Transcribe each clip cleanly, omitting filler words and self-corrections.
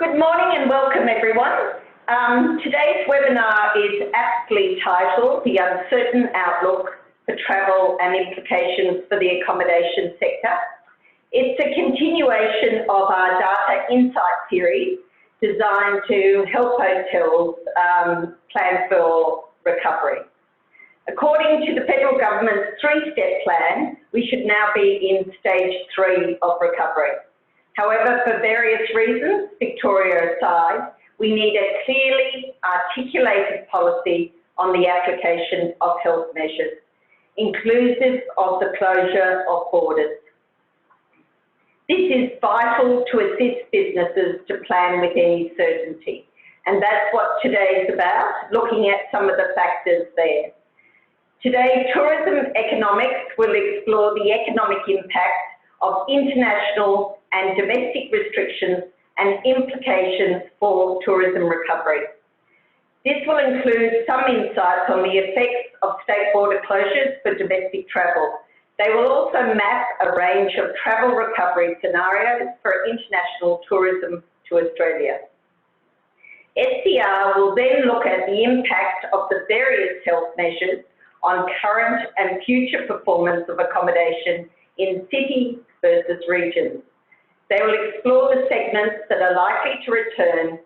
Good morning and welcome everyone. Today's webinar is aptly titled The Uncertain Outlook for Travel and Implications for the Accommodation Sector. It's a continuation of our data insight series designed to help hotels plan for recovery. According to the federal government's three-step plan, we should now be in stage 3 of recovery. However, for various reasons, Victoria aside, we need a clearly articulated policy on the application of health measures, inclusive of the closure of borders. This is vital to assist businesses to plan with any certainty, and that's what today is about, looking at some of the factors there. Today, tourism economics will explore the economic impact of international and domestic restrictions and implications for tourism recovery. This will include some insights on the effects of state border closures for domestic travel. They will also map a range of travel recovery scenarios for international tourism to Australia. SCR will then look at the impact of the various health measures on current and future performance of accommodation in cities versus regions. They will explore the segments that are likely to return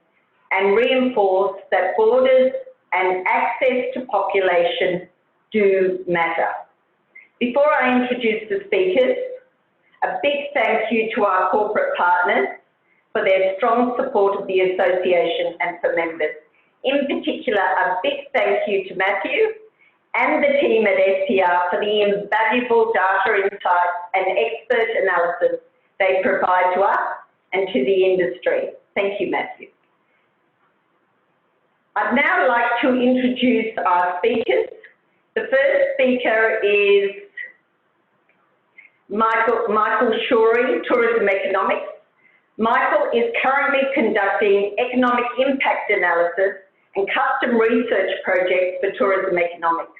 and reinforce that borders and access to population do matter. Before I introduce the speakers, a big thank you to our corporate partners for their strong support of the association and for members. In particular, a big thank you to Matthew and the team at SCR for the invaluable data insights and expert analysis they provide to us and to the industry. Thank you, Matthew. I'd now like to introduce our speakers. The first speaker is Michael Shorey, Tourism Economics. Michael is currently conducting economic impact analysis and custom research projects for tourism economics.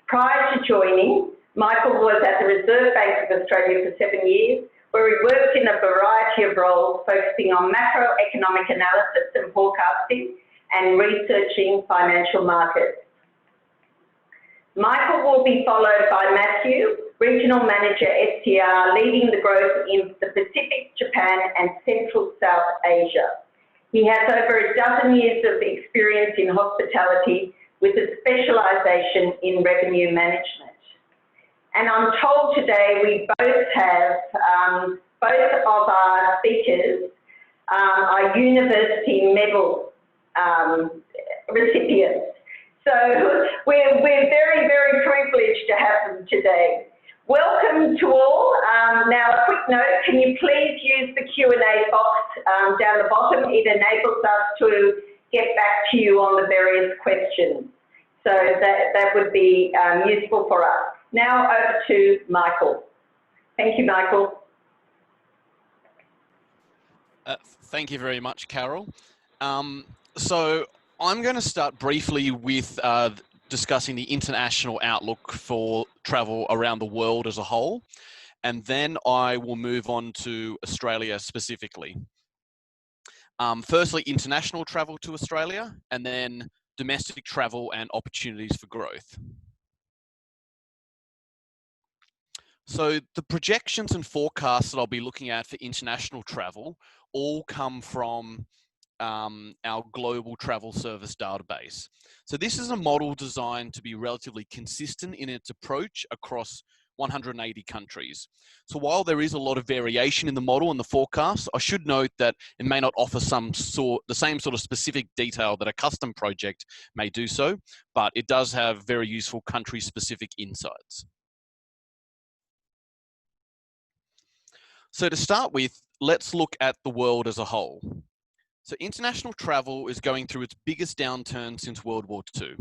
Prior to joining, Michael was at the Reserve Bank of Australia for 7 years, where he worked in a variety of roles focusing on macroeconomic analysis and forecasting and researching financial markets. Michael will be followed by Matthew, Regional Manager SCR, leading the growth in the Pacific, Japan and Central South Asia. He has over a dozen years of experience in hospitality with a specialisation in revenue management. And I'm told today we both have, both of our speakers are university medal recipients. So we're very, very privileged to have them today. Welcome to all. Now a quick note, can you please use the Q&A box down the bottom? It enables us to get back to you on the various questions. So that would be useful for us. Now over to Michael. Thank you, Michael. Thank you very much, Carol. So I'm going to start briefly with discussing the international outlook for travel around the world as a whole, and then I will move on to Australia specifically. Firstly, international travel to Australia, and then domestic travel and opportunities for growth. So the projections and forecasts that I'll be looking at for international travel all come from our global travel service database. So this is a model designed to be relatively consistent in its approach across 180 countries. So while there is a lot of variation in the model and the forecast, I should note that it may not offer the same sort of specific detail that a custom project may do so, but it does have very useful country-specific insights. So to start with, let's look at the world as a whole. So international travel is going through its biggest downturn since World War II.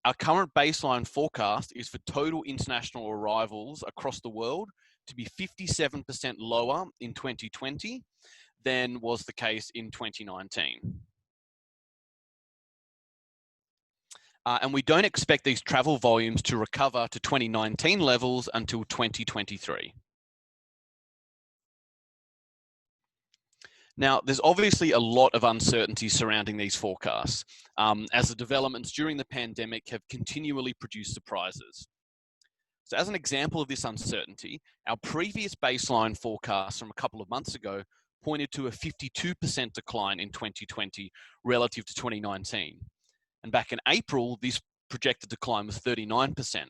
Our current baseline forecast is for total international arrivals across the world to be 57% lower in 2020 than was the case in 2019. And we don't expect these travel volumes to recover to 2019 levels until 2023. Now, there's obviously a lot of uncertainty surrounding these forecasts, as the developments during the pandemic have continually produced surprises. So as an example of this uncertainty, our previous baseline forecast from a couple of months ago pointed to a 52% decline in 2020 relative to 2019. And back in April, this projected decline was 39%.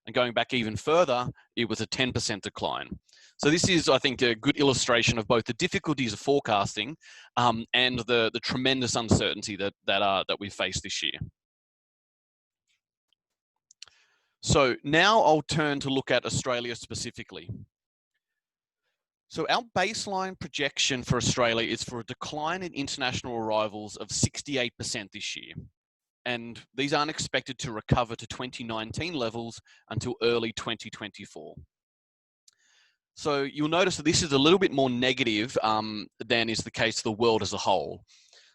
And going back even further, it was a 10% decline. So this is, I think, a good illustration of both the difficulties of forecasting and the tremendous uncertainty that we face this year. So now I'll turn to look at Australia specifically. So our baseline projection for Australia is for a decline in international arrivals of 68% this year. And these aren't expected to recover to 2019 levels until early 2024. So you'll notice that this is a little bit more negative than is the case for the world as a whole.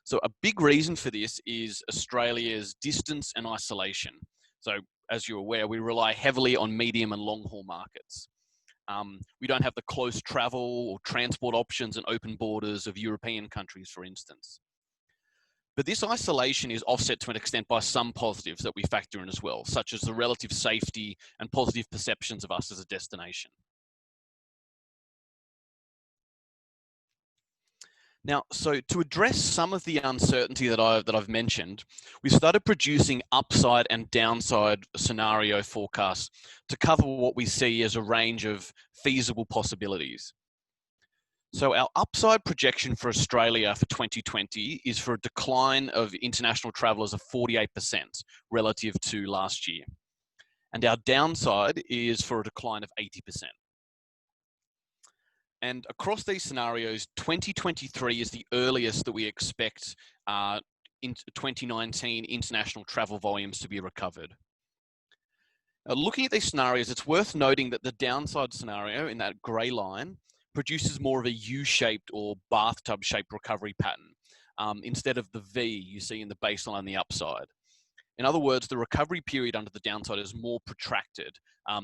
So a big reason for this is Australia's distance and isolation. So as you're aware, we rely heavily on medium and long haul markets. We don't have the close travel or transport options and open borders of European countries, for instance. But this isolation is offset to an extent by some positives that we factor in as well, such as the relative safety and positive perceptions of us as a destination. Now, so to address some of the uncertainty that I've mentioned, we started producing upside and downside scenario forecasts to cover what we see as a range of feasible possibilities. So our upside projection for Australia for 2020 is for a decline of international travellers of 48% relative to last year. And our downside is for a decline of 80%. And across these scenarios, 2023 is the earliest that we expect in 2019 international travel volumes to be recovered. Now, looking at these scenarios, it's worth noting that the downside scenario in that grey line produces more of a U-shaped or bathtub-shaped recovery pattern instead of the V you see in the baseline on the upside. In other words, the recovery period under the downside is more protracted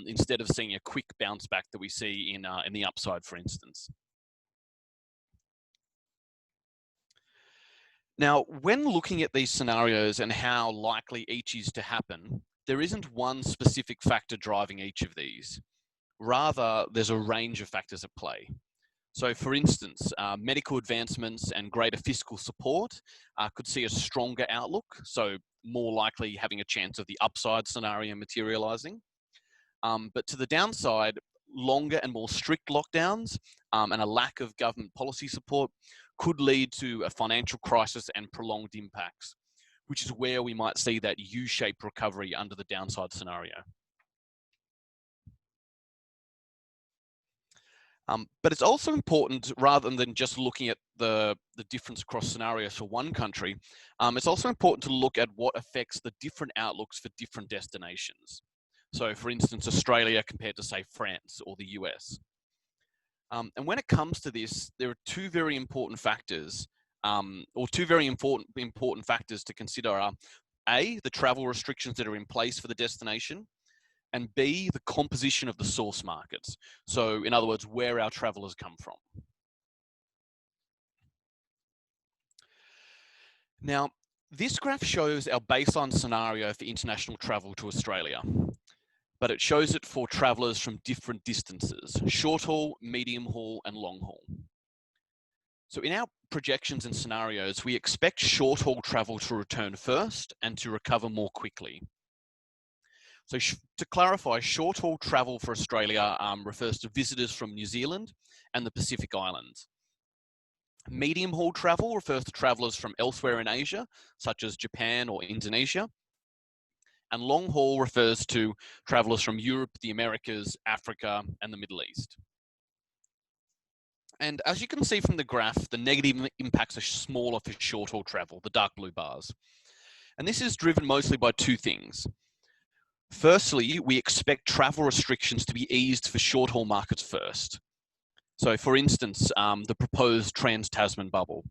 instead of seeing a quick bounce back that we see in the upside, for instance. Now, when looking at these scenarios and how likely each is to happen, there isn't one specific factor driving each of these. Rather, there's a range of factors at play. So for instance, medical advancements and greater fiscal support could see a stronger outlook, so more likely having a chance of the upside scenario materializing. But to the downside, longer and more strict lockdowns and a lack of government policy support could lead to a financial crisis and prolonged impacts, which is where we might see that U-shaped recovery under the downside scenario. But it's also important, rather than just looking at the difference across scenarios for one country, it's also important to look at what affects the different outlooks for different destinations. So for instance, Australia compared to, say, France or the US. And when it comes to this, there are two very important factors, or two very important factors to consider are A, the travel restrictions that are in place for the destination, and B, the composition of the source markets. So in other words, where our travelers come from. Now, this graph shows our baseline scenario for international travel to Australia, but it shows it for travelers from different distances: short haul, medium haul, and long haul. So in our projections and scenarios, we expect short haul travel to return first and to recover more quickly. So to clarify, short haul travel for Australia refers to visitors from New Zealand and the Pacific Islands. Medium haul travel refers to travellers from elsewhere in Asia, such as Japan or Indonesia. And long haul refers to travellers from Europe, the Americas, Africa, and the Middle East. And as you can see from the graph, the negative impacts are smaller for short haul travel, the dark blue bars. And this is driven mostly by two things. Firstly, we expect travel restrictions to be eased for short haul markets first. So for instance, the proposed trans-Tasman bubble.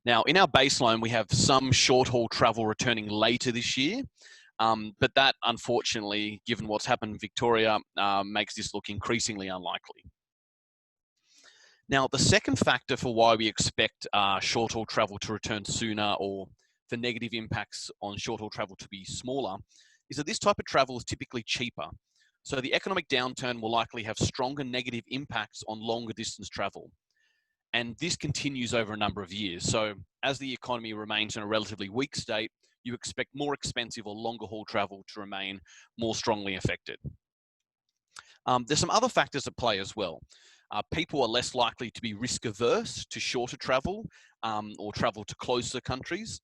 Now, in our baseline, we have some short haul travel returning later this year, but that, unfortunately, given what's happened in Victoria, makes this look increasingly unlikely. Now, the second factor for why we expect short-haul travel to return sooner, or for negative impacts on short-haul travel to be smaller, is that this type of travel is typically cheaper. So the economic downturn will likely have stronger negative impacts on longer distance travel. And this continues over a number of years. So as the economy remains in a relatively weak state, you expect more expensive or longer haul travel to remain more strongly affected. There's some other factors at play as well. People are less likely to be risk averse to shorter travel or travel to closer countries.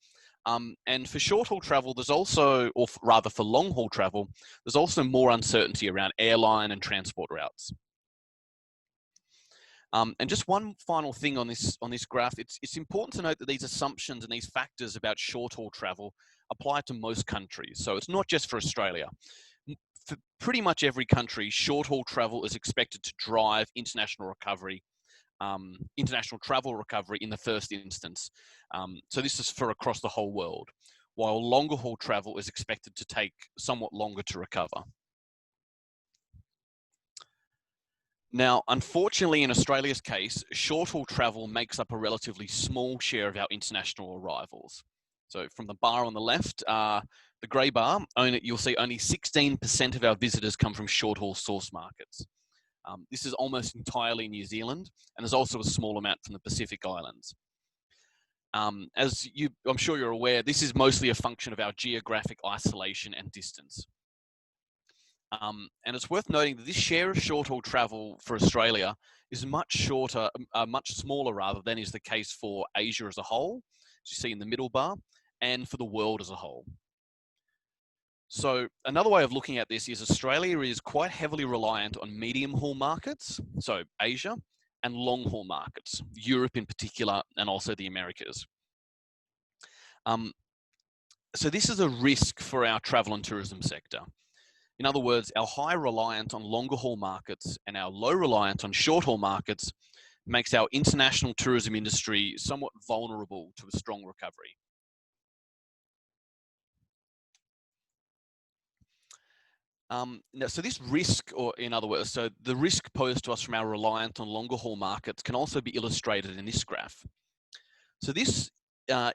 And for short haul travel, there's also, or rather for long haul travel, there's also more uncertainty around airline and transport routes. And just one final thing on this graph, it's important to note that these assumptions and these factors about short haul travel apply to most countries. So it's not just for Australia. For pretty much every country, short haul travel is expected to drive international recovery, international travel recovery in the first instance. So this is for across the whole world, while longer haul travel is expected to take somewhat longer to recover. Now, unfortunately, in Australia's case, short-haul travel makes up a relatively small share of our international arrivals. So from the bar on the left, the grey bar, you'll see only 16% of our visitors come from short-haul source markets. This is almost entirely New Zealand, and there's also a small amount from the Pacific Islands. I'm sure you're aware, this is mostly a function of our geographic isolation and distance. And it's worth noting that this share of short-haul travel for Australia is much smaller rather than is the case for Asia as a whole, as you see in the middle bar, and for the world as a whole. So another way of looking at this is Australia is quite heavily reliant on medium-haul markets, so Asia, and long-haul markets, Europe in particular, and also the Americas. So this is a risk for our travel and tourism sector. In other words, our high reliance on longer haul markets and our low reliance on short haul markets makes our international tourism industry somewhat vulnerable to a strong recovery. So this risk, or in other words, so the risk posed to us from our reliance on longer haul markets can also be illustrated in this graph. So this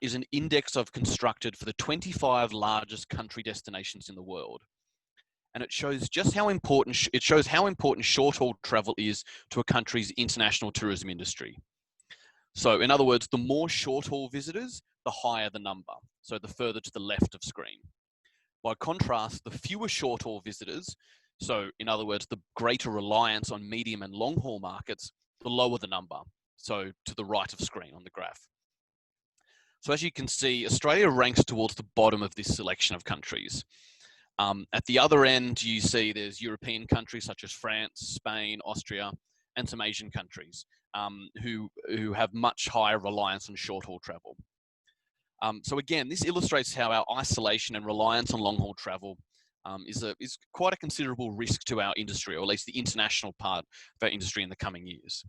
is an index I've constructed for the 25 largest country destinations in the world. And it shows just how important, short-haul travel is to a country's international tourism industry. So in other words, the more short-haul visitors, the higher the number. So the further to the left of screen. By contrast, the fewer short-haul visitors, so in other words, the greater reliance on medium and long-haul markets, the lower the number. So to the right of screen on the graph. So as you can see, Australia ranks towards the bottom of this selection of countries. At the other end, you see there's European countries such as France, Spain, Austria, and some Asian countries who have much higher reliance on short-haul travel. So again, this illustrates how our isolation and reliance on long-haul travel is quite a considerable risk to our industry, or at least the international part of our industry in the coming years.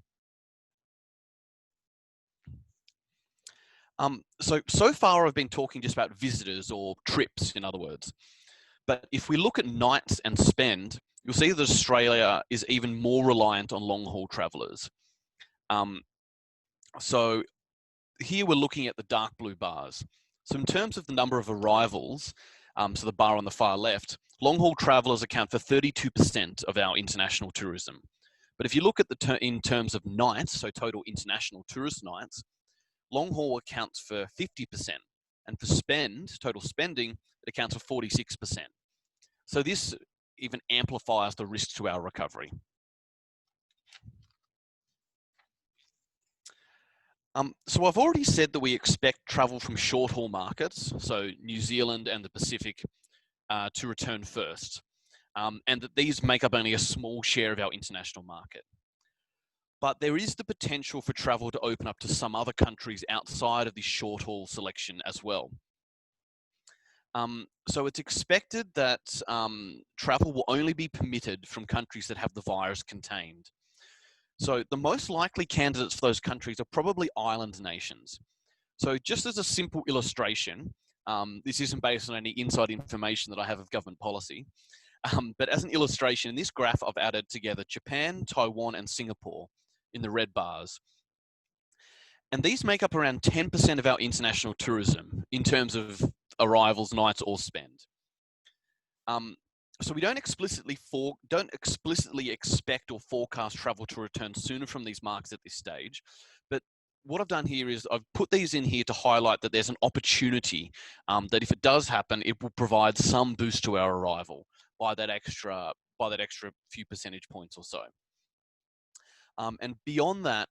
So far I've been talking just about visitors, or trips in other words. But if we look at nights and spend, you'll see that Australia is even more reliant on long-haul travellers. So here we're looking at the dark blue bars. So in terms of the number of arrivals, so the bar on the far left, long-haul travellers account for 32% of our international tourism. But if you look at in terms of nights, so total international tourist nights, long-haul accounts for 50%. And for total spending, it accounts for 46%. So this even amplifies the risk to our recovery. So I've already said that we expect travel from short-haul markets, so New Zealand and the Pacific, to return first, and that these make up only a small share of our international market. But there is the potential for travel to open up to some other countries outside of this short-haul selection as well. So it's expected that travel will only be permitted from countries that have the virus contained. So the most likely candidates for those countries are probably island nations. So just as a simple illustration, this isn't based on any inside information that I have of government policy, but as an illustration, in this graph I've added together Japan, Taiwan, and Singapore in the red bars. And these make up around 10% of our international tourism in terms of arrivals, nights, or spend. So we don't explicitly expect or forecast travel to return sooner from these markets at this stage. But what I've done here is I've put these in here to highlight that there's an opportunity that if it does happen, it will provide some boost to our arrival by that extra few percentage points or so. And beyond that,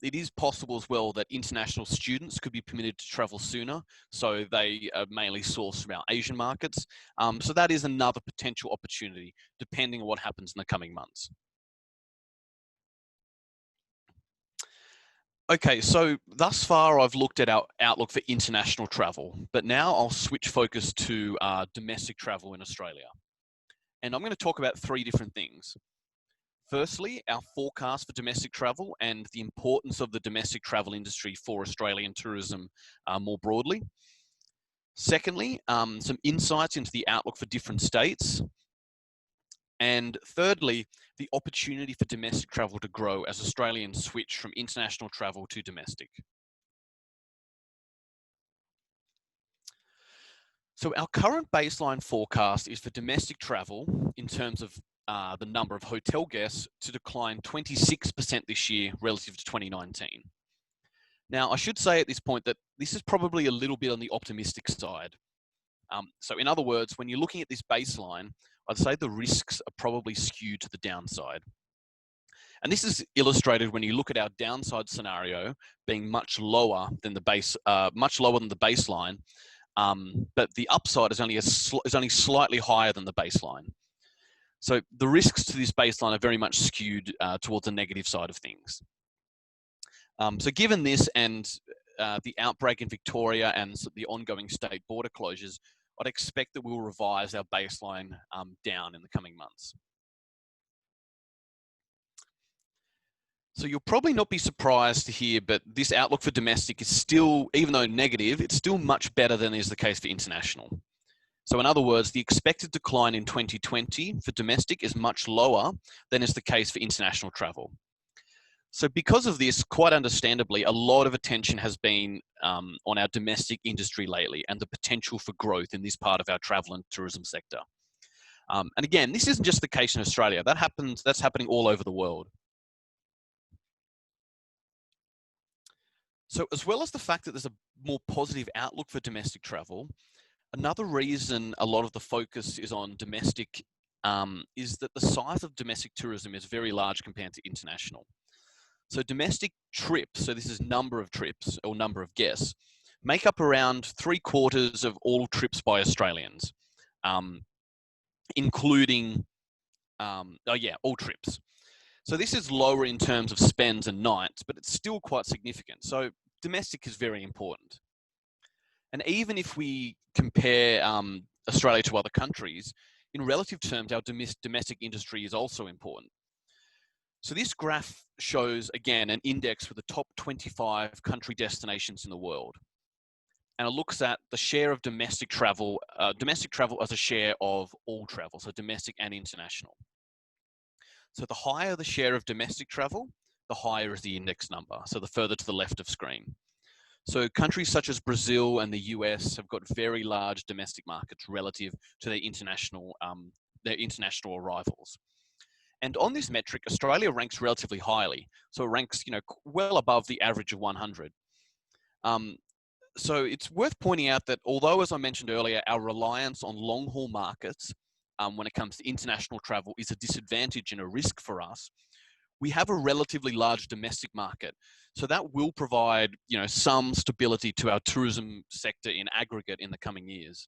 it is possible as well that international students could be permitted to travel sooner. So they are mainly sourced from our Asian markets. So that is another potential opportunity, depending on what happens in the coming months. Okay, so thus far I've looked at our outlook for international travel, but now I'll switch focus to domestic travel in Australia. And I'm going to talk about three different things. Firstly, our forecast for domestic travel and the importance of the domestic travel industry for Australian tourism more broadly. Secondly, some insights into the outlook for different states. And thirdly, the opportunity for domestic travel to grow as Australians switch from international travel to domestic. So our current baseline forecast is for domestic travel in terms of the number of hotel guests to decline 26% this year relative to 2019. Now, I should say at this point that this is probably a little bit on the optimistic side. So in other words, when you're looking at this baseline, I'd say the risks are probably skewed to the downside. And this is illustrated when you look at our downside scenario being much lower than the baseline, but the upside is only slightly higher than the baseline. So the risks to this baseline are very much skewed towards the negative side of things. So given this and the outbreak in Victoria and the ongoing state border closures, I'd expect that we'll revise our baseline down in the coming months. So you'll probably not be surprised to hear, but this outlook for domestic is still, even though negative, it's still much better than is the case for international. So in other words, the expected decline in 2020 for domestic is much lower than is the case for international travel. So because of this, quite understandably, a lot of attention has been on our domestic industry lately and the potential for growth in this part of our travel and tourism sector. And again, this isn't just the case in Australia. That's happening all over the world. So as well as the fact that there's a more positive outlook for domestic travel, another reason a lot of the focus is on domestic is that the size of domestic tourism is very large compared to international. So domestic trips, so this is number of trips or number of guests, make up around 3/4 of all trips by Australians, including, all trips. So this is lower in terms of spends and nights, but it's still quite significant. So domestic is very important. And even if we compare Australia to other countries, in relative terms, our domestic industry is also important. So this graph shows, again, an index for the top 25 country destinations in the world. And it looks at the share of domestic travel as a share of all travel, so domestic and international. So the higher the share of domestic travel, the higher is the index number, so the further to the left of screen. So countries such as Brazil and the US have got very large domestic markets relative to their international arrivals. And on this metric, Australia ranks relatively highly. So it ranks, well above the average of 100. So it's worth pointing out that although, as I mentioned earlier, our reliance on long-haul markets when it comes to international travel is a disadvantage and a risk for us, we have a relatively large domestic market. So that will provide, some stability to our tourism sector in aggregate in the coming years.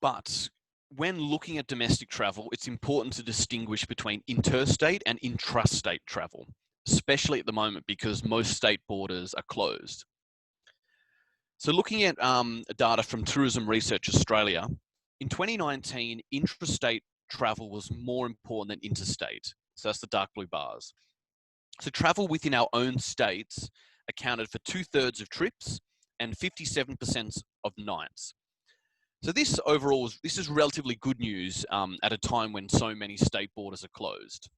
But when looking at domestic travel, it's important to distinguish between interstate and intrastate travel, especially at the moment because most state borders are closed. So looking at data from Tourism Research Australia, in 2019, intrastate travel was more important than interstate. So that's the dark blue bars. So travel within our own states accounted for 2/3 of trips and 57% of nights. So this overall, this is relatively good news at a time when so many state borders are closed.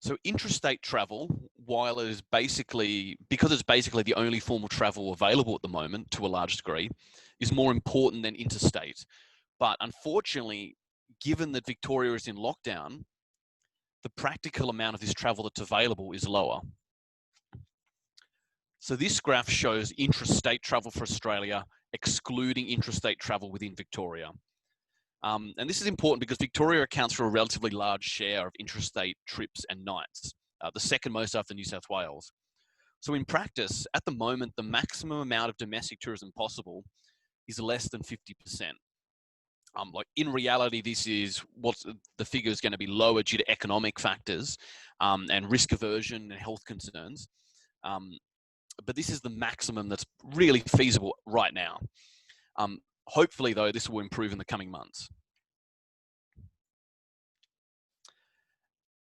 So intrastate travel, while it is because it's basically the only form of travel available at the moment to a large degree, is more important than interstate. But unfortunately, given that Victoria is in lockdown, the practical amount of this travel that's available is lower. So this graph shows intrastate travel for Australia, excluding intrastate travel within Victoria. And this is important because Victoria accounts for a relatively large share of intrastate trips and nights, the second most after New South Wales. So in practice, at the moment, the maximum amount of domestic tourism possible is less than 50%. Like in reality, this is what the figure is going to be lower due to economic factors and risk aversion and health concerns. But this is the maximum that's really feasible right now. Hopefully, though, this will improve in the coming months.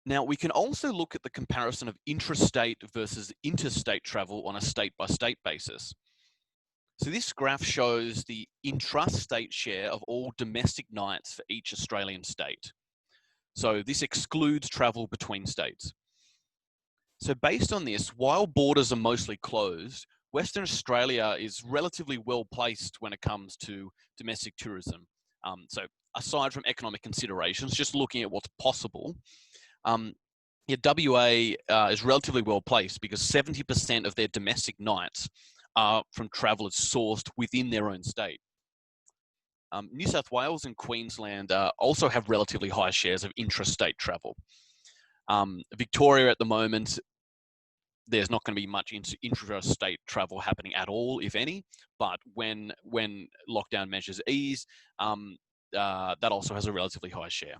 Now, we can also look at the comparison of intrastate versus interstate travel on a state-by-state basis. So this graph shows the intrastate share of all domestic nights for each Australian state. So this excludes travel between states. So based on this, while borders are mostly closed, Western Australia is relatively well placed when it comes to domestic tourism. So aside from economic considerations, just looking at what's possible, WA is relatively well placed because 70% of their domestic nights are from travellers sourced within their own state. New South Wales and Queensland also have relatively high shares of intrastate travel. Victoria at the moment, there's not going to be much intrastate travel happening at all, if any, but when lockdown measures ease, that also has a relatively high share.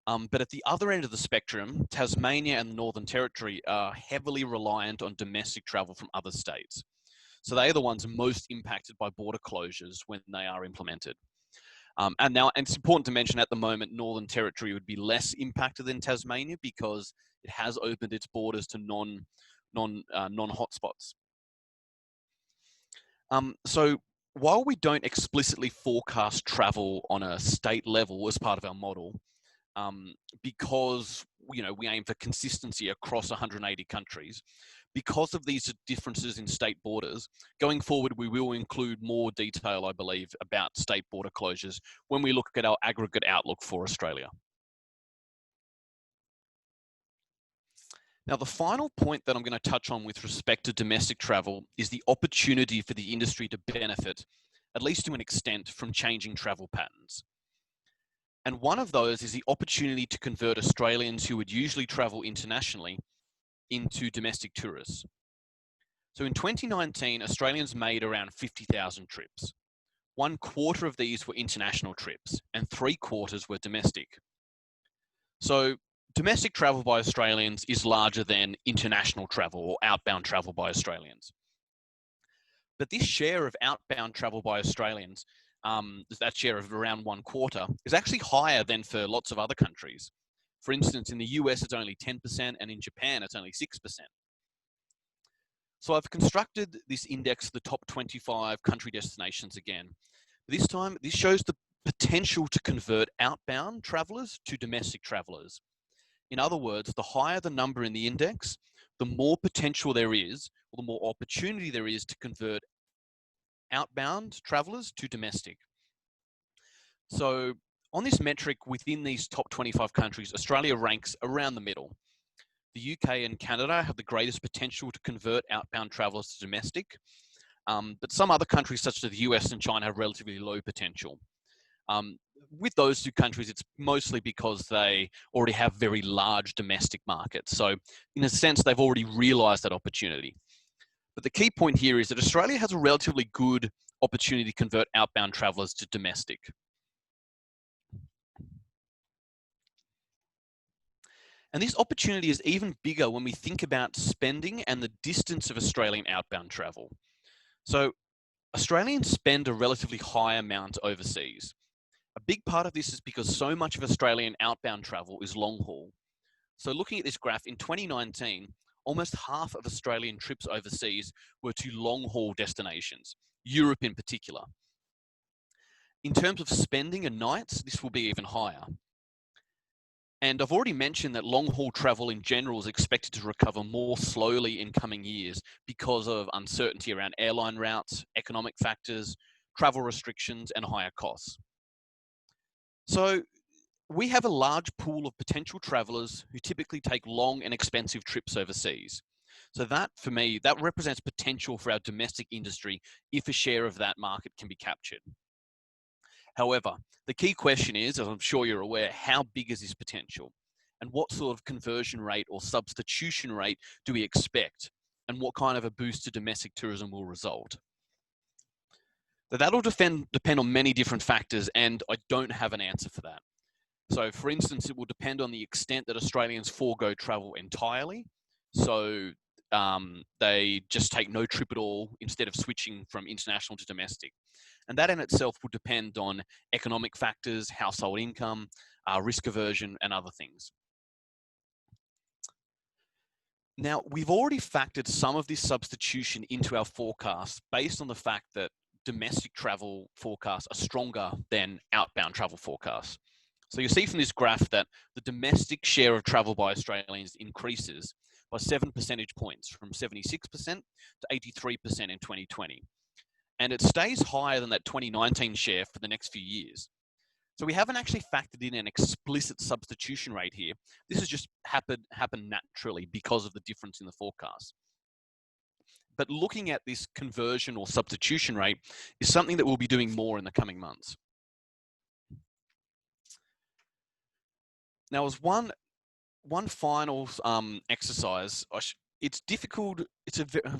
But at the other end of the spectrum, Tasmania and the Northern Territory are heavily reliant on domestic travel from other states. So they are the ones most impacted by border closures when they are implemented. And it's important to mention at the moment, Northern Territory would be less impacted than Tasmania because it has opened its borders to non-hotspots. So while we don't explicitly forecast travel on a state level as part of our model, because we aim for consistency across 180 countries, because of these differences in state borders, going forward we will include more detail, I believe, about state border closures when we look at our aggregate outlook for Australia. Now, the final point that I'm going to touch on with respect to domestic travel is the opportunity for the industry to benefit, at least to an extent, from changing travel patterns. And one of those is the opportunity to convert Australians who would usually travel internationally into domestic tourists. So in 2019, Australians made around 50,000 trips. 1/4 of these were international trips and 3/4 were domestic. So domestic travel by Australians is larger than international travel or outbound travel by Australians. But this share of outbound travel by Australians, that share of around 1/4, is actually higher than for lots of other countries. For instance, in the US, it's only 10%, and in Japan, it's only 6%. So I've constructed this index, the top 25 country destinations again. This time, this shows the potential to convert outbound travelers to domestic travelers. In other words, the higher the number in the index, the more potential there is, or the more opportunity there is to convert outbound travelers to domestic. So on this metric within these top 25 countries, Australia ranks around the middle. The UK and Canada have the greatest potential to convert outbound travelers to domestic, but some other countries such as the US and China have relatively low potential. With those two countries, it's mostly because they already have very large domestic markets. So in a sense, they've already realized that opportunity. But the key point here is that Australia has a relatively good opportunity to convert outbound travelers to domestic. And this opportunity is even bigger when we think about spending and the distance of Australian outbound travel. So Australians spend a relatively high amount overseas. A big part of this is because so much of Australian outbound travel is long haul. So looking at this graph, in 2019, almost half of Australian trips overseas were to long haul destinations, Europe in particular. In terms of spending and nights, this will be even higher. And I've already mentioned that long-haul travel in general is expected to recover more slowly in coming years because of uncertainty around airline routes, economic factors, travel restrictions, and higher costs. So we have a large pool of potential travelers who typically take long and expensive trips overseas. So that, for me, that represents potential for our domestic industry if a share of that market can be captured. However, the key question is, as I'm sure you're aware, how big is this potential? And what sort of conversion rate or substitution rate do we expect? And what kind of a boost to domestic tourism will result? But that'll depend on many different factors, and I don't have an answer for that. So, for instance, it will depend on the extent that Australians forego travel entirely. So, they just take no trip at all instead of switching from international to domestic. And that in itself will depend on economic factors, household income, risk aversion, and other things. Now, we've already factored some of this substitution into our forecast based on the fact that domestic travel forecasts are stronger than outbound travel forecasts. So you'll see from this graph that the domestic share of travel by Australians increases by 7 percentage points from 76% to 83% in 2020. And it stays higher than that 2019 share for the next few years. So we haven't actually factored in an explicit substitution rate here. This has just happened naturally because of the difference in the forecast. But looking at this conversion or substitution rate is something that we'll be doing more in the coming months. Now, as one final exercise, it's difficult.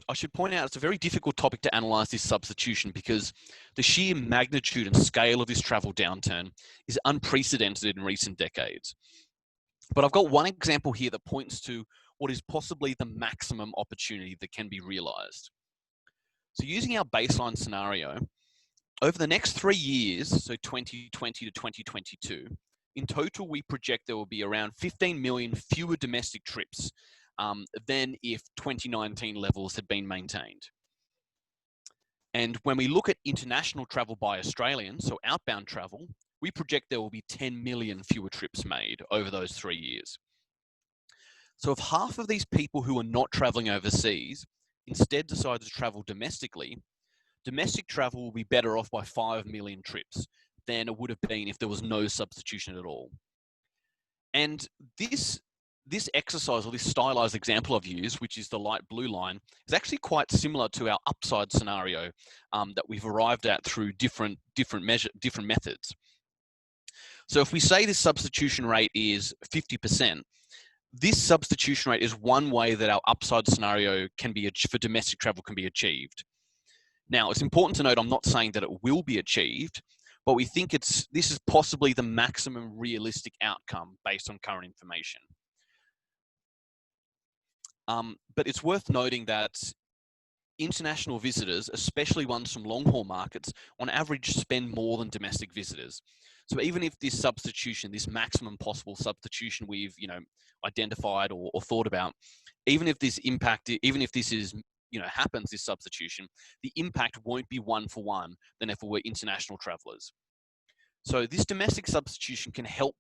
I should point out it's a very difficult topic to analyze this substitution because the sheer magnitude and scale of this travel downturn is unprecedented in recent decades. But I've got one example here that points to what is possibly the maximum opportunity that can be realized. So using our baseline scenario, over the next 3 years, so 2020 to 2022, in total, we project there will be around 15 million fewer domestic trips than if 2019 levels had been maintained. And when we look at international travel by Australians, so outbound travel, we project there will be 10 million fewer trips made over those 3 years. So if half of these people who are not traveling overseas instead decide to travel domestically, domestic travel will be better off by 5 million trips than it would have been if there was no substitution at all. And this exercise, or this stylized example I've used, which is the light blue line, is actually quite similar to our upside scenario that we've arrived at through different methods. So if we say this substitution rate is 50%, this substitution rate is one way that our upside scenario for domestic travel can be achieved. Now, it's important to note, I'm not saying that it will be achieved, but we think this is possibly the maximum realistic outcome based on current information. But it's worth noting that international visitors, especially ones from long-haul markets, on average spend more than domestic visitors. So even if this substitution, this maximum possible substitution we've identified or thought about, even if this is happens, this substitution, the impact won't be one for one than if it were international travelers. So this domestic substitution can help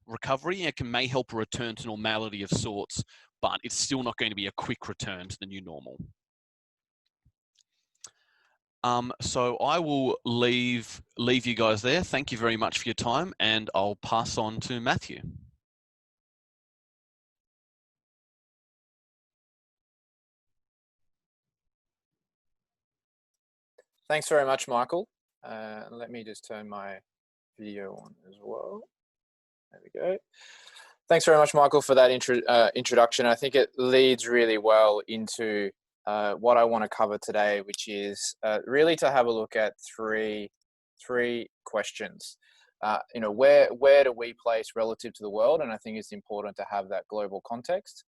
recovery and may help a return to normality of sorts, but it's still not going to be a quick return to the new normal. So I will leave you guys there. Thank you very much for your time, and I'll pass on to Matthew. Thanks very much, Michael. Let me just turn my video on as well. There we go. Thanks very much, Michael, for that introduction. I think it leads really well into what I want to cover today, which is really to have a look at three questions. Where do we place relative to the world? And I think it's important to have that global context.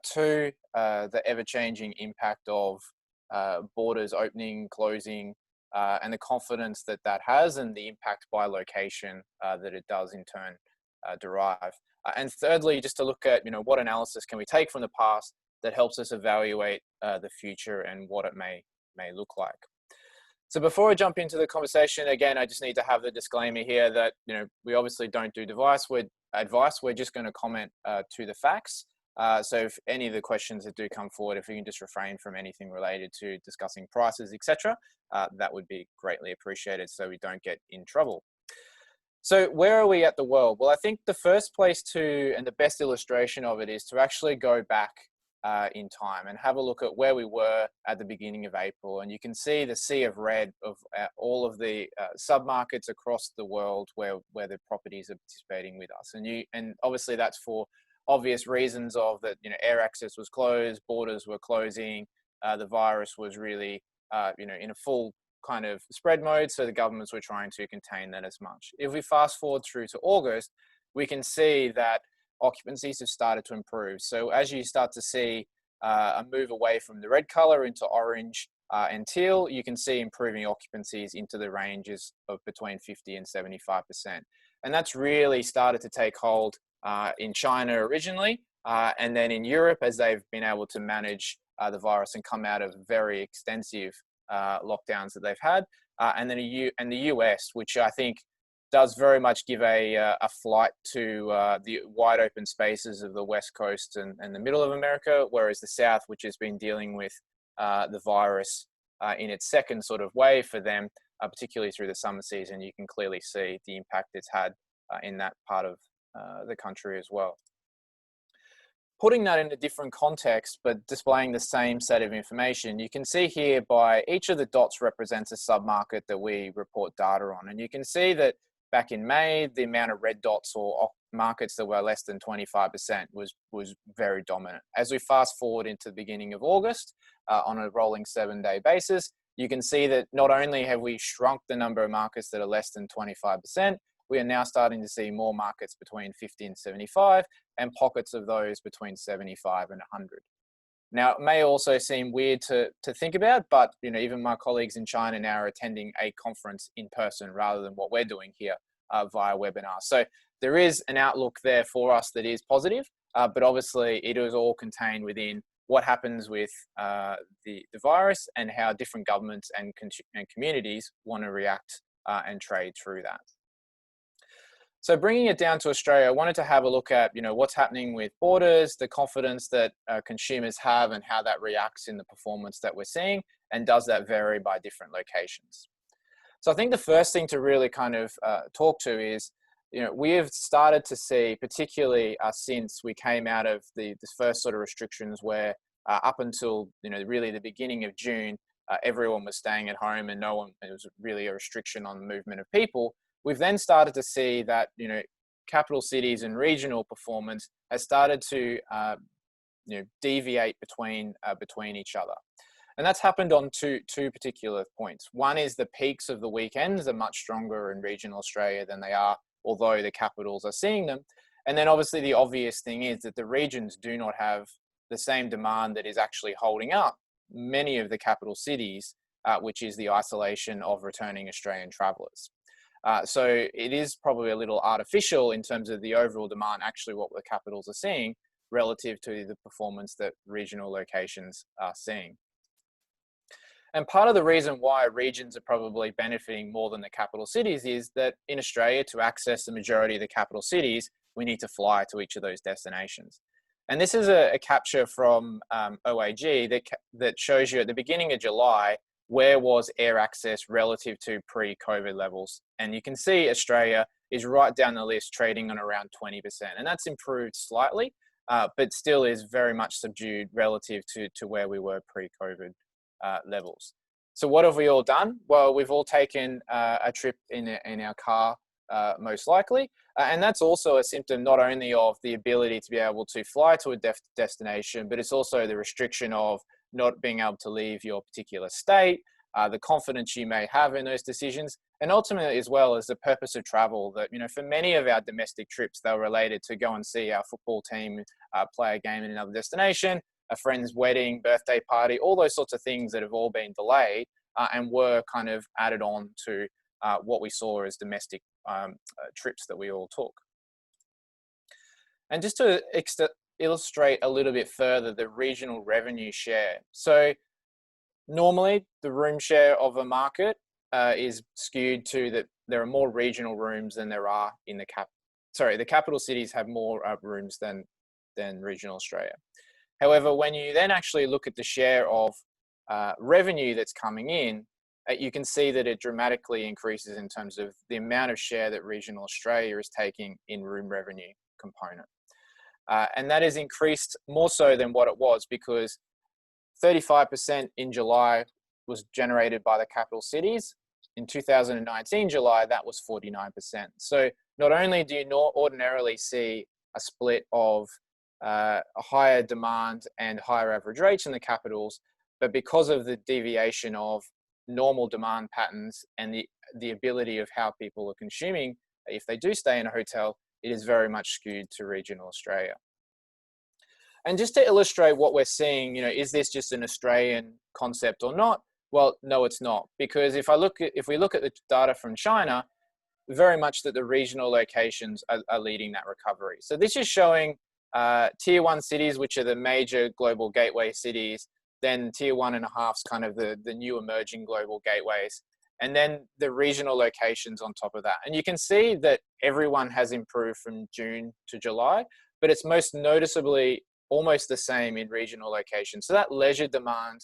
Two, the ever-changing impact of borders opening, closing, and the confidence that has, and the impact by location that it does in turn derive. And thirdly, just to look at what analysis can we take from the past that helps us evaluate the future and what it may look like. So before I jump into the conversation, again, I just need to have the disclaimer here that, we obviously don't do advice. We're just going to comment to the facts. So if any of the questions that do come forward, if you can just refrain from anything related to discussing prices, etc., that would be greatly appreciated so we don't get in trouble. So where are we at the world? Well, I think the first place and the best illustration of it is to actually go back in time and have a look at where we were at the beginning of April. And you can see the sea of red of all of the sub-markets across the world where the properties are participating with us. And obviously that's for obvious reasons of that, air access was closed, borders were closing, the virus was really, in a full kind of spread mode. So the governments were trying to contain that as much. If we fast forward through to August, we can see that occupancies have started to improve. So as you start to see a move away from the red color into orange and teal, you can see improving occupancies into the ranges of between 50 and 75%. And that's really started to take hold in China originally, and then in Europe as they've been able to manage the virus and come out of very extensive lockdowns that they've had, and then the US, which I think does very much give a flight to the wide open spaces of the West Coast and the middle of America, whereas the South, which has been dealing with the virus in its second sort of wave for them, particularly through the summer season, you can clearly see the impact it's had in that part of the country as well. Putting that in a different context, but displaying the same set of information, you can see here by each of the dots represents a sub-market that we report data on. And you can see that back in May, the amount of red dots or markets that were less than 25% was very dominant. As we fast forward into the beginning of August, on a rolling 7-day basis, you can see that not only have we shrunk the number of markets that are less than 25%, we are now starting to see more markets between 50 and 75 and pockets of those between 75 and 100. Now, it may also seem weird to think about, but even my colleagues in China now are attending a conference in person rather than what we're doing here via webinar. So there is an outlook there for us that is positive, but obviously it is all contained within what happens with the virus and how different governments and communities want to react and trade through that. So bringing it down to Australia, I wanted to have a look at, what's happening with borders, the confidence that consumers have and how that reacts in the performance that we're seeing, and does that vary by different locations. So I think the first thing to really kind of talk to is, we have started to see, particularly since we came out of the first sort of restrictions where up until, really the beginning of June, everyone was staying at home and it was really a restriction on the movement of people. We've then started to see that, capital cities and regional performance has started to, deviate between each other. And that's happened on two particular points. One is the peaks of the weekends are much stronger in regional Australia than they are, although the capitals are seeing them. And then obviously the obvious thing is that the regions do not have the same demand that is actually holding up many of the capital cities, which is the isolation of returning Australian travellers. So it is probably a little artificial in terms of the overall demand, actually what the capitals are seeing relative to the performance that regional locations are seeing. And part of the reason why regions are probably benefiting more than the capital cities is that in Australia, to access the majority of the capital cities, we need to fly to each of those destinations. And this is a capture from OAG that shows you at the beginning of July, where was air access relative to pre-COVID levels. And you can see Australia is right down the list, trading on around 20%. And that's improved slightly, but still is very much subdued relative to where we were pre-COVID levels. So what have we all done? Well, we've all taken a trip in our car, most likely. And that's also a symptom not only of the ability to be able to fly to a destination, but it's also the restriction of not being able to leave your particular state, the confidence you may have in those decisions, and ultimately as well as the purpose of travel that, for many of our domestic trips, they were related to go and see our football team play a game in another destination, a friend's wedding, birthday party, all those sorts of things that have all been delayed and were kind of added on to what we saw as domestic trips that we all took. And just to illustrate a little bit further the regional revenue share. So normally the room share of a market is skewed to that there are more regional rooms than there are in the capital cities have more rooms than regional Australia. However, when you then actually look at the share of revenue that's coming in, you can see that it dramatically increases in terms of the amount of share that regional Australia is taking in room revenue component. And that has increased more so than what it was, because 35% in July was generated by the capital cities. In 2019 July, that was 49%. So not only do you not ordinarily see a split of a higher demand and higher average rates in the capitals, but because of the deviation of normal demand patterns and the ability of how people are consuming, if they do stay in a hotel, it is very much skewed to regional Australia. And just to illustrate what we're seeing, is this just an Australian concept or not? Well, no, it's not, because if we look at the data from China, very much that the regional locations are leading that recovery. So this is showing tier 1 cities, which are the major global gateway cities, then tier 1.5's kind of the new emerging global gateways, and then the regional locations on top of that. And you can see that everyone has improved from June to July, but it's most noticeably almost the same in regional locations. So that leisure demand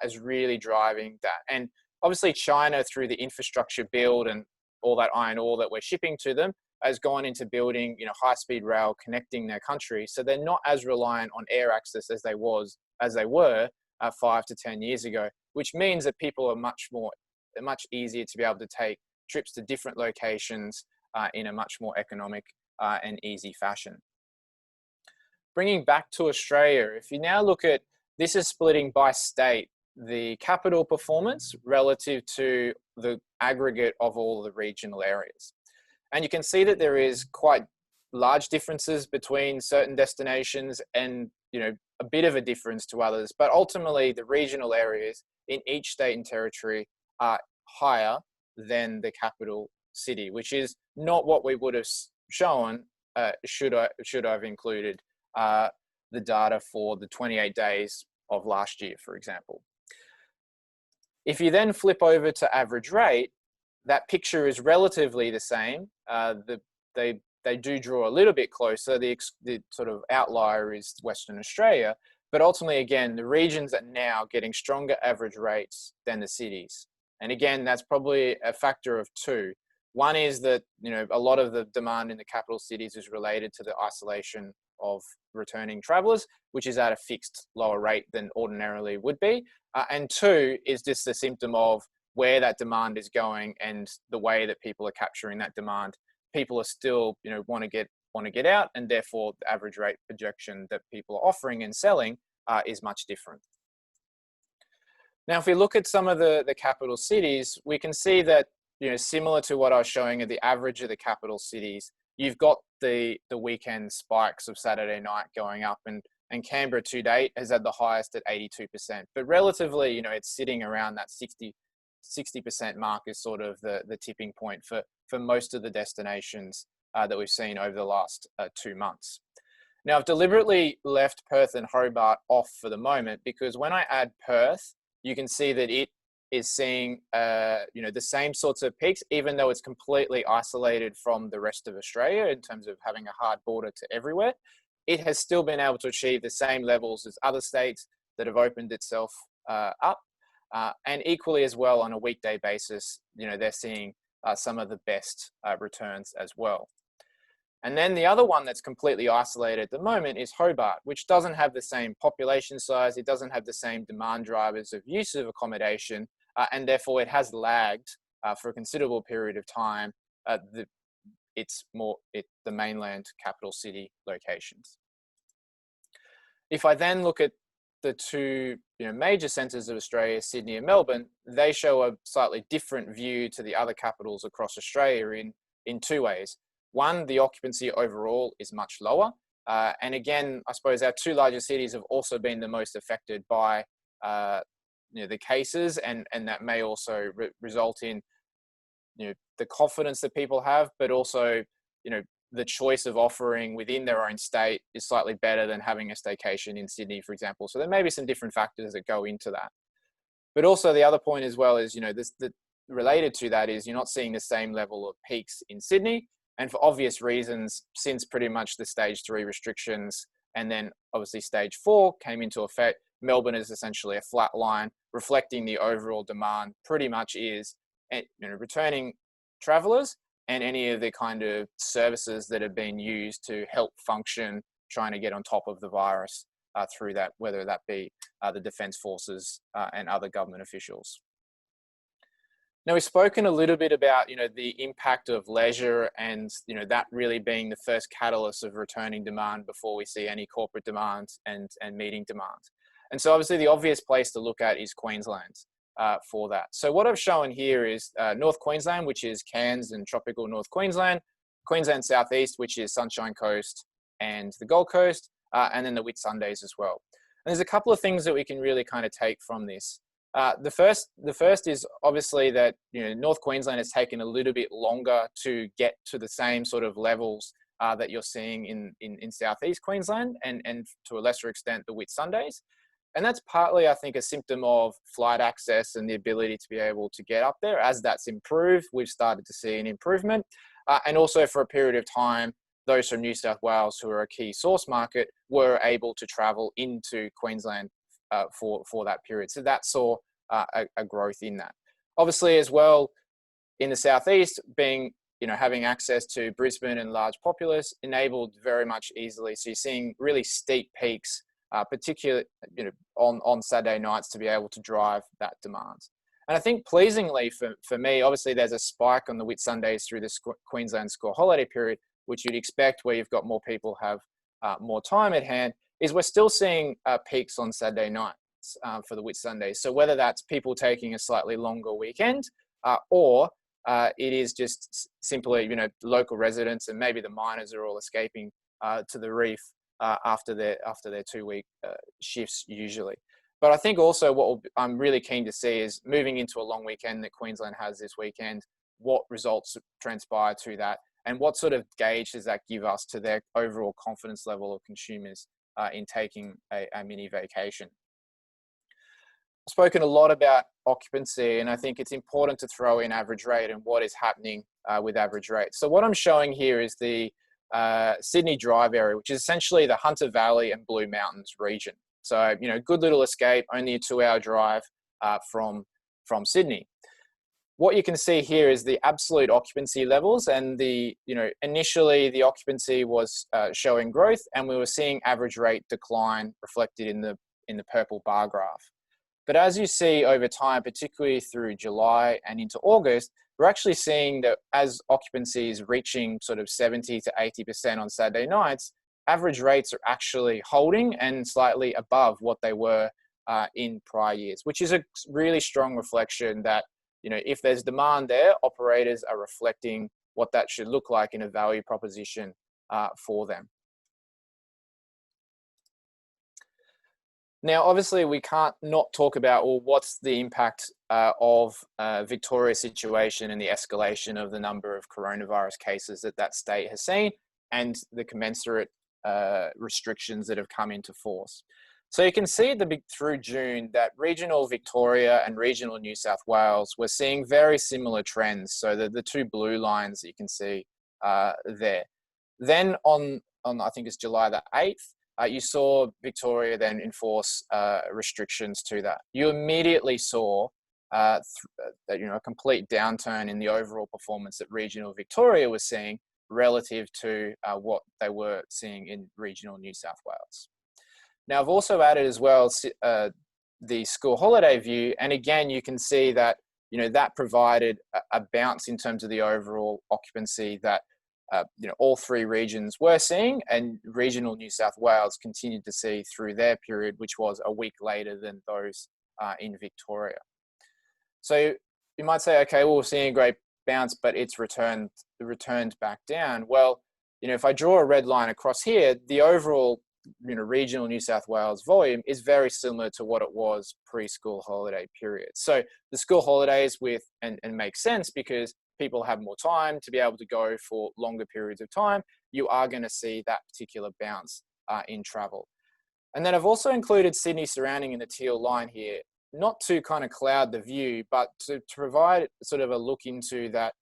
is really driving that. And obviously China, through the infrastructure build and all that iron ore that we're shipping to them, has gone into building, high-speed rail connecting their country. So they're not as reliant on air access as they were 5 to 10 years ago, which means that people are much easier to be able to take trips to different locations in a much more economic and easy fashion. Bringing back to Australia, if you now look at, this is splitting by state, the capital performance relative to the aggregate of all the regional areas. And you can see that there is quite large differences between certain destinations and, a bit of a difference to others. But ultimately, the regional areas in each state and territory are higher than the capital city, which is not what we would have shown should I have included the data for the 28 days of last year, for example. If you then flip over to average rate, that picture is relatively the same. They do draw a little bit closer. The sort of outlier is Western Australia, but ultimately, again, the regions are now getting stronger average rates than the cities. And again, that's probably a factor of two. One is that, a lot of the demand in the capital cities is related to the isolation of returning travelers, which is at a fixed lower rate than ordinarily would be. And two is just a symptom of where that demand is going and the way that people are capturing that demand. People are still, want to get out, and therefore the average rate projection that people are offering and selling is much different. Now, if we look at some of the capital cities, we can see that, similar to what I was showing at the average of the capital cities, you've got the weekend spikes of Saturday night going up, and Canberra to date has had the highest at 82%. But relatively, it's sitting around that 60% mark is sort of the tipping point for most of the destinations that we've seen over the last 2 months. Now, I've deliberately left Perth and Hobart off for the moment, because when I add Perth, you can see that it is seeing the same sorts of peaks, even though it's completely isolated from the rest of Australia in terms of having a hard border to everywhere. It has still been able to achieve the same levels as other states that have opened itself up. And equally as well, on a weekday basis, they're seeing some of the best returns as well. And then the other one that's completely isolated at the moment is Hobart, which doesn't have the same population size. It doesn't have the same demand drivers of use of accommodation, and therefore it has lagged for a considerable period of time the mainland capital city locations. If I then look at the two major centres of Australia, Sydney and Melbourne, they show a slightly different view to the other capitals across Australia in two ways. One, the occupancy overall is much lower. And again, I suppose our two largest cities have also been the most affected by the cases, and that may also result in the confidence that people have, but also the choice of offering within their own state is slightly better than having a staycation in Sydney, for example. So there may be some different factors that go into that. But also the other point as well is, related to that is you're not seeing the same level of peaks in Sydney. And for obvious reasons, since pretty much the stage 3 restrictions and then obviously stage 4 came into effect, Melbourne is essentially a flat line, reflecting the overall demand pretty much is returning travellers and any of the kind of services that have been used to help function, trying to get on top of the virus through that, whether that be the Defence Forces and other government officials. Now, we've spoken a little bit about, the impact of leisure and, that really being the first catalyst of returning demand before we see any corporate demand and meeting demand. And so obviously the obvious place to look at is Queensland for that. So what I've shown here is North Queensland, which is Cairns and tropical North Queensland, Queensland Southeast, which is Sunshine Coast and the Gold Coast, and then the Whitsundays as well. And there's a couple of things that we can really kind of take from this. The first is obviously that North Queensland has taken a little bit longer to get to the same sort of levels that you're seeing in Southeast Queensland and to a lesser extent the Whitsundays. And that's partly, I think, a symptom of flight access and the ability to be able to get up there. As that's improved, we've started to see an improvement. And also for a period of time, those from New South Wales who are a key source market were able to travel into Queensland for that period. So that saw a growth in that. Obviously as well, in the Southeast, being, having access to Brisbane and large populace enabled very much easily. So you're seeing really steep peaks, particularly, on Saturday nights to be able to drive that demand. And I think pleasingly for me, obviously there's a spike on the Whitsundays through the Queensland school holiday period, which you'd expect where you've got more people have more time at hand, is we're still seeing peaks on Saturday nights for the Whitsundays. So whether that's people taking a slightly longer weekend or it is just simply, local residents and maybe the miners are all escaping to the reef after their 2-week shifts usually. But I think also I'm really keen to see is moving into a long weekend that Queensland has this weekend, what results transpire to that and what sort of gauge does that give us to their overall confidence level of consumers in taking a mini vacation. I've spoken a lot about occupancy and I think it's important to throw in average rate and what is happening with average rate. So what I'm showing here is the Sydney Drive area, which is essentially the Hunter Valley and Blue Mountains region. So, good little escape, only a 2-hour drive from Sydney. What you can see here is the absolute occupancy levels and initially the occupancy was showing growth and we were seeing average rate decline reflected in the purple bar graph. But as you see over time, particularly through July and into August, we're actually seeing that as occupancy is reaching sort of 70 to 80% on Saturday nights, average rates are actually holding and slightly above what they were in prior years, which is a really strong reflection that, if there's demand there, operators are reflecting what that should look like in a value proposition for them. Now, obviously, we can't not talk about, what's the impact of Victoria's situation and the escalation of the number of coronavirus cases that state has seen and the commensurate restrictions that have come into force. So you can see through June that regional Victoria and regional New South Wales were seeing very similar trends. So the two blue lines that you can see there. Then on I think it's July the 8th, you saw Victoria then enforce restrictions to that. You immediately saw a complete downturn in the overall performance that regional Victoria was seeing relative to what they were seeing in regional New South Wales. Now, I've also added as well the school holiday view, and again, you can see that that provided a bounce in terms of the overall occupancy that all three regions were seeing, and regional New South Wales continued to see through their period, which was a week later than those in Victoria. So you might say, okay, well, we're seeing a great bounce, but it's returned back down. Well, if I draw a red line across here, the overall regional New South Wales volume is very similar to what it was pre-school holiday period. So the school holidays and makes sense because people have more time to be able to go for longer periods of time. You are going to see that particular bounce in travel. And then I've also included Sydney surrounding in the teal line here. not to kind of cloud the view, but to provide sort of a look into that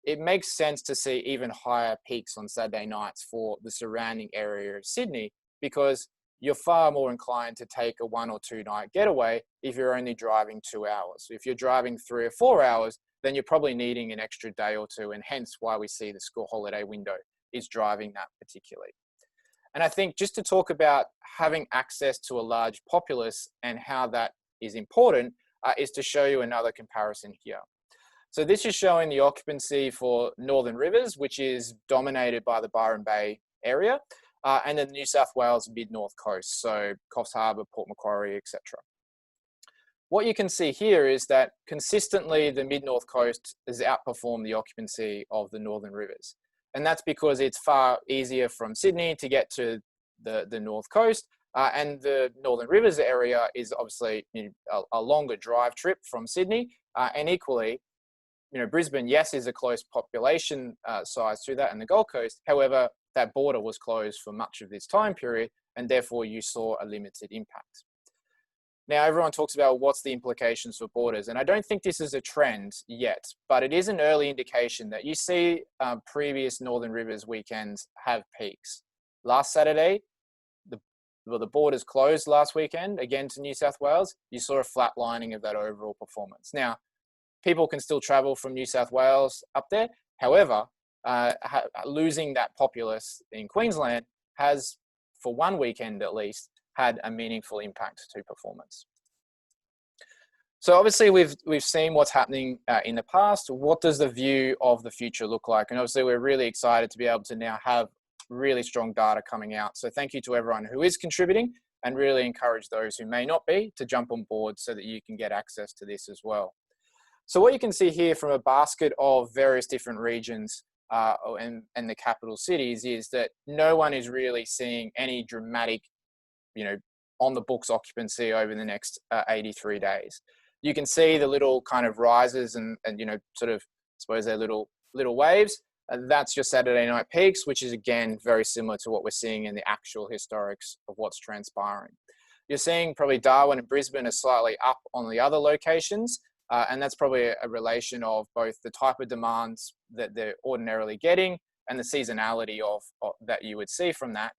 it makes sense to see even higher peaks on Saturday nights for the surrounding area of Sydney, because you're far more inclined to take a 1 or 2 night getaway if you're only driving 2 hours. If you're driving 3 or 4 hours, then you're probably needing an extra day or two, and hence why we see the school holiday window is driving that particularly. And I think just to talk about having access to a large populace and how that is important is to show you another comparison here. So this is showing the occupancy for Northern Rivers, which is dominated by the Byron Bay area, and then the New South Wales mid-north coast, so Coffs Harbour, Port Macquarie, etc. What you can see here is that consistently the mid-north coast has outperformed the occupancy of the Northern Rivers. And that's because it's far easier from Sydney to get to the north coast, and the Northern Rivers area is obviously a longer drive trip from Sydney, and equally, Brisbane, yes, is a close population size to that, and the Gold Coast. However, that border was closed for much of this time period, and therefore you saw a limited impact. Now, everyone talks about what's the implications for borders, and I don't think this is a trend yet, but it is an early indication that you see previous Northern Rivers weekends have peaks. Last Saturday, the borders closed last weekend, again to New South Wales. You saw a flatlining of that overall performance. Now, people can still travel from New South Wales up there. However, losing that populace in Queensland has, for one weekend at least, had a meaningful impact to performance. So obviously we've seen what's happening in the past. What does the view of the future look like? And obviously we're really excited to be able to now have really strong data coming out. So thank you to everyone who is contributing, and really encourage those who may not be to jump on board so that you can get access to this as well. So what you can see here from a basket of various different regions and the capital cities is that no one is really seeing any dramatic, on the books occupancy over the next 83 days. You can see the little kind of rises and sort of, I suppose they're little waves. That's your Saturday night peaks, which is again very similar to what we're seeing in the actual historics of what's transpiring. You're seeing probably Darwin and Brisbane are slightly up on the other locations, and that's probably a relation of both the type of demands that they're ordinarily getting and the seasonality of that you would see from that.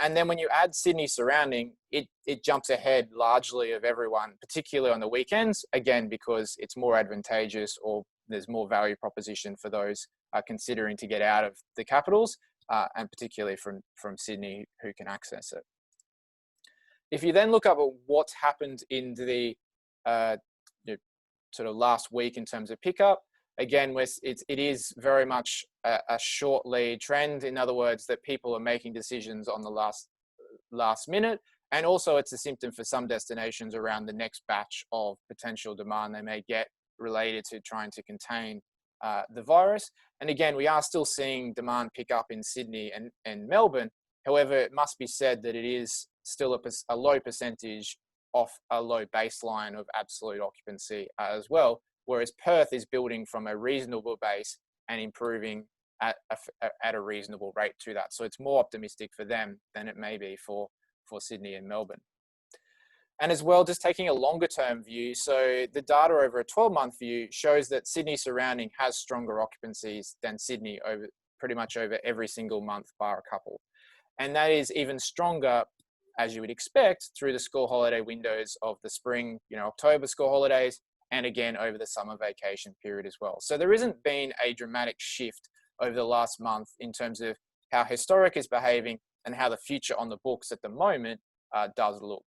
And then when you add Sydney surrounding, it jumps ahead largely of everyone, particularly on the weekends, again, because it's more advantageous, or there's more value proposition for those considering to get out of the capitals, and particularly from Sydney who can access it. If you then look up at what's happened in the sort of last week in terms of pickup, again, it is very much a short lead trend. In other words, that people are making decisions on the last minute. And also it's a symptom for some destinations around the next batch of potential demand they may get related to trying to contain the virus. And again, we are still seeing demand pick up in Sydney and Melbourne. However, it must be said that it is still a low percentage off a low baseline of absolute occupancy as well, whereas Perth is building from a reasonable base and improving at a reasonable rate to that. So it's more optimistic for them than it may be for Sydney and Melbourne. And as well, just taking a longer term view, so the data over a 12-month view shows that Sydney surrounding has stronger occupancies than Sydney pretty much over every single month bar a couple. And that is even stronger, as you would expect, through the school holiday windows of the spring, October school holidays, and again over the summer vacation period as well. So there isn't been a dramatic shift over the last month in terms of how historic is behaving and how the future on the books at the moment does look.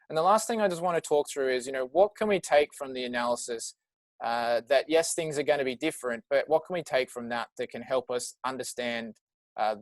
And the last thing I just want to talk through is, what can we take from the analysis that yes, things are going to be different, but what can we take from that can help us understand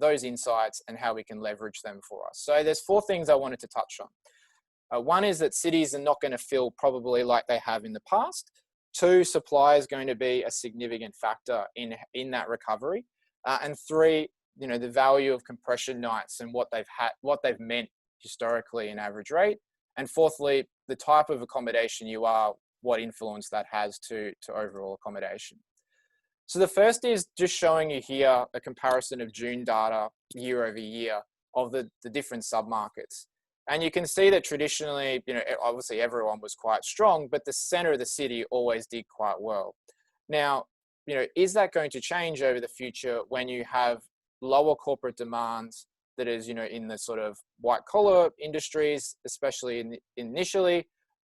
those insights and how we can leverage them for us. So there's 4 things I wanted to touch on. One is that cities are not going to feel probably like they have in the past. 2, supply is going to be a significant factor in that recovery. And 3, the value of compression nights and what they've meant historically in average rate. And 4thly, the type of accommodation you are, what influence that has to overall accommodation. So the first is just showing you here a comparison of June data year over year of the different submarkets. And you can see that traditionally, obviously everyone was quite strong, but the center of the city always did quite well. Now, is that going to change over the future when you have lower corporate demands that is, in the sort of white collar industries, especially initially,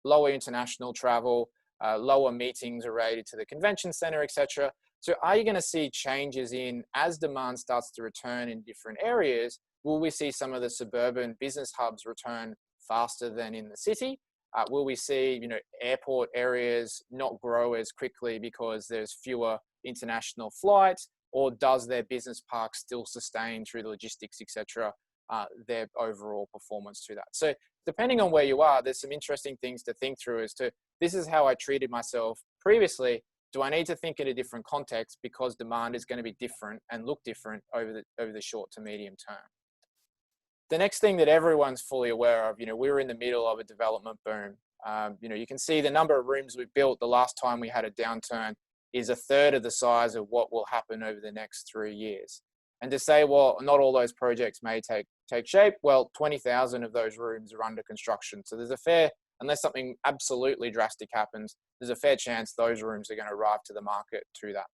lower international travel, lower meetings related to the convention center, etc. So are you going to see changes as demand starts to return in different areas? Will we see some of the suburban business hubs return faster than in the city? Will we see, airport areas not grow as quickly because there's fewer international flights, or does their business park still sustain through the logistics, etc., their overall performance to that? So depending on where you are, there's some interesting things to think through as to, this is how I treated myself previously. Do I need to think in a different context because demand is going to be different and look different over the short to medium term? The next thing that everyone's fully aware of, we're in the middle of a development boom. You can see the number of rooms we built the last time we had a downturn is a third of the size of what will happen over the next 3 years. And to say, well, not all those projects may take shape, well, 20,000 of those rooms are under construction. So there's unless something absolutely drastic happens, there's a fair chance those rooms are going to arrive to the market through that.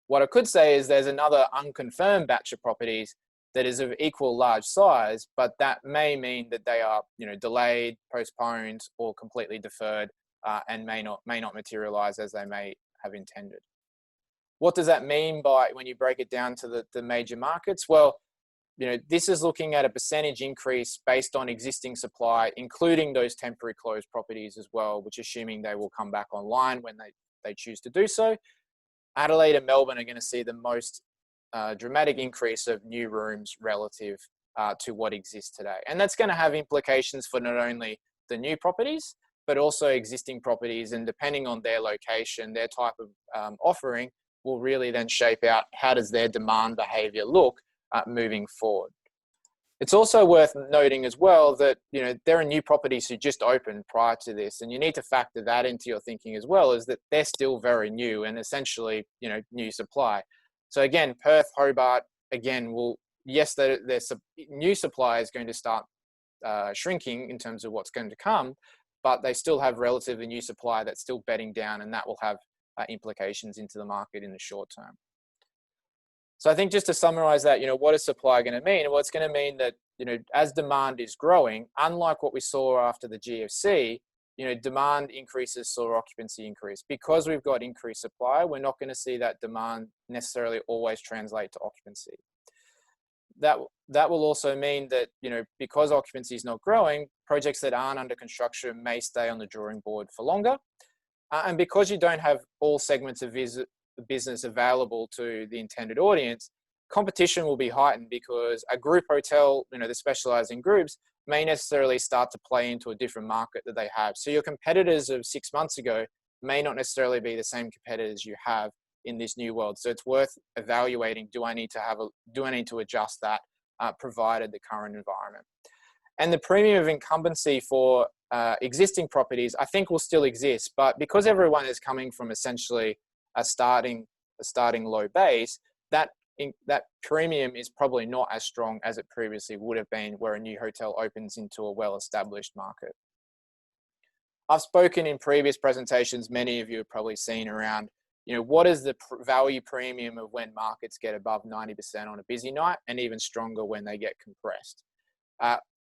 What I could say is there's another unconfirmed batch of properties that is of equal large size, but that may mean that they are, delayed, postponed, or completely deferred, and may not materialize as they may have intended. What does that mean when you break it down to the major markets? Well, this is looking at a percentage increase based on existing supply, including those temporary closed properties as well, which assuming they will come back online when they choose to do so. Adelaide and Melbourne are going to see the most dramatic increase of new rooms relative to what exists today. And that's going to have implications for not only the new properties, but also existing properties. And depending on their location, their type of offering will really then shape out how does their demand behavior look moving forward. It's also worth noting as well that, there are new properties who just opened prior to this, and you need to factor that into your thinking as well, is that they're still very new and essentially, new supply. So again, Perth, Hobart, again, there's new supply is going to start shrinking in terms of what's going to come, but they still have relatively new supply that's still bedding down, and that will have implications into the market in the short term. So I think just to summarize that, what is supply going to mean? Well, it's going to mean that, as demand is growing, unlike what we saw after the GFC, demand increases saw occupancy increase. Because we've got increased supply, we're not going to see that demand necessarily always translate to occupancy. That will also mean that, because occupancy is not growing, projects that aren't under construction may stay on the drawing board for longer. And because you don't have all segments of business available to the intended audience, competition will be heightened because a group hotel, that specialize in groups, may necessarily start to play into a different market that they have. So your competitors of 6 months ago may not necessarily be the same competitors you have in this new world. So it's worth evaluating, do I need to adjust that provided the current environment? And the premium of incumbency for existing properties, I think, will still exist, but because everyone is coming from essentially a starting low base, that premium is probably not as strong as it previously would have been where a new hotel opens into a well-established market. I've spoken in previous presentations, many of you have probably seen around, what is the value premium of when markets get above 90% on a busy night, and even stronger when they get compressed.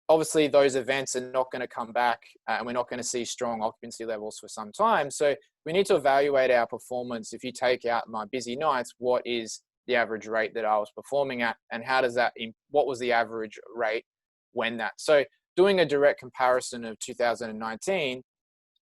Obviously, those events are not going to come back, and we're not going to see strong occupancy levels for some time. So we need to evaluate our performance. If you take out my busy nights, what is the average rate that I was performing at, and what was the average rate when that? So doing a direct comparison of 2019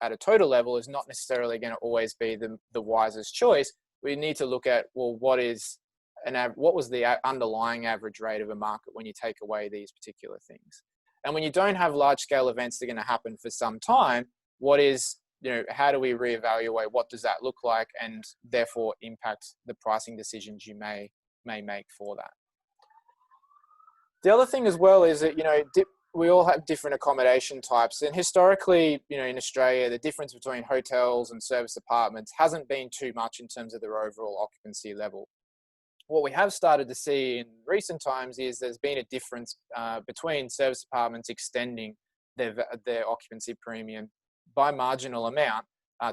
at a total level is not necessarily going to always be the wisest choice. We need to look at, well, what was the underlying average rate of a market when you take away these particular things? And when you don't have large scale events that are going to happen for some time, how do we reevaluate what does that look like, and therefore impact the pricing decisions you may make for that? The other thing as well is that, we all have different accommodation types, and historically, in Australia, the difference between hotels and service apartments hasn't been too much in terms of their overall occupancy level. what we have started to see in recent times is there's been a difference between service departments extending their occupancy premium by marginal amount